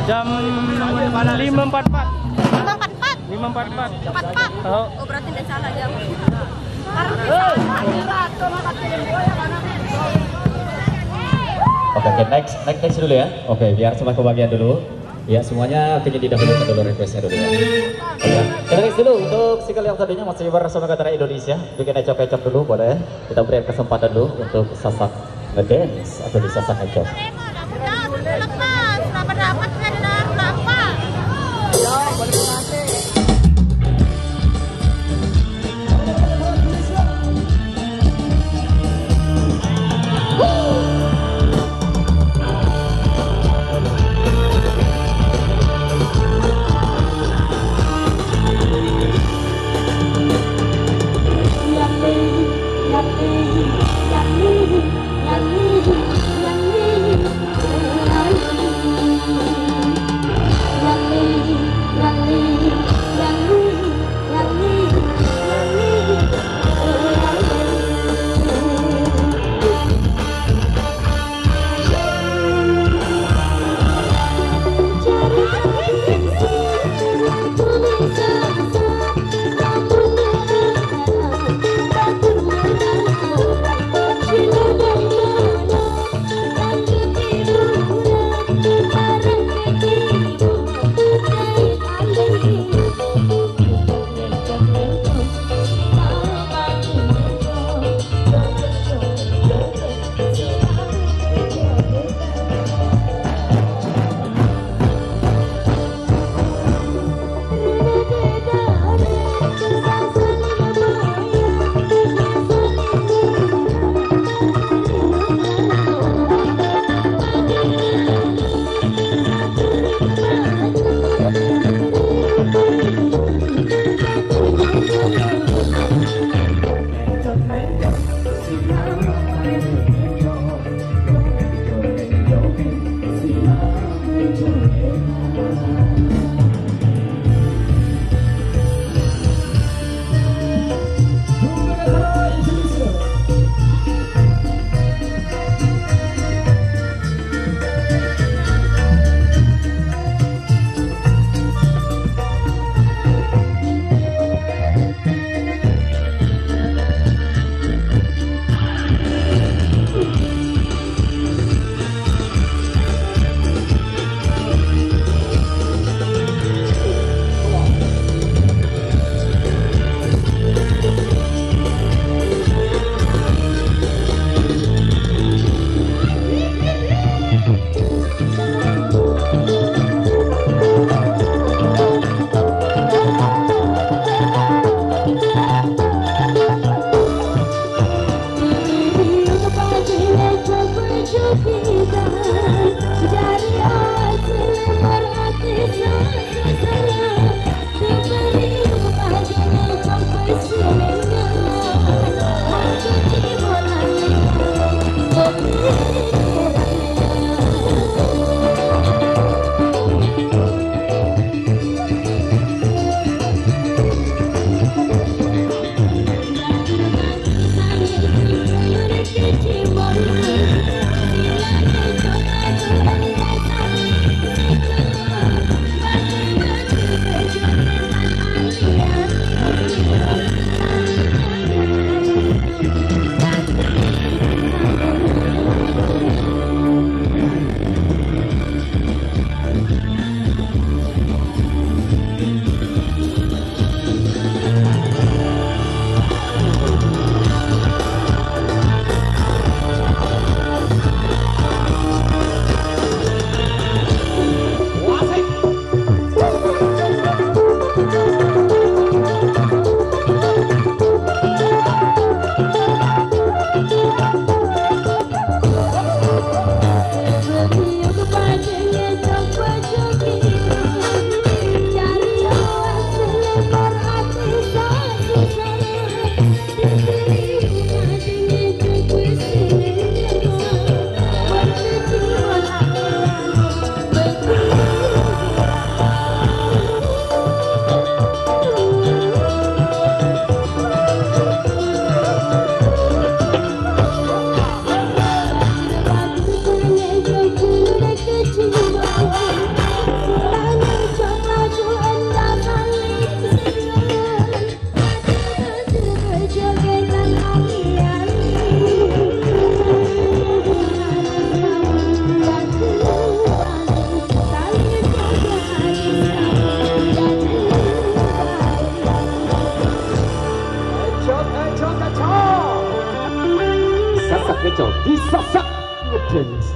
Jam 5.44. 5.44. 5.44. 44. Oh. Oh, berarti tidak salah jam. Oke, next dulu ya. Oke, biar semua kebagian dulu. Ya, semuanya ingin didahulukan dulu requestnya dulu ya. Oke, kita next dulu untuk single yang tadinya masih bersama Katara Indonesia. Bikin ecok-ecok dulu boleh. Kita berikan kesempatan dulu untuk sasak ngedance atau disasak ecok. Lepas, dapat kenapa? Rejo disasak ngedens.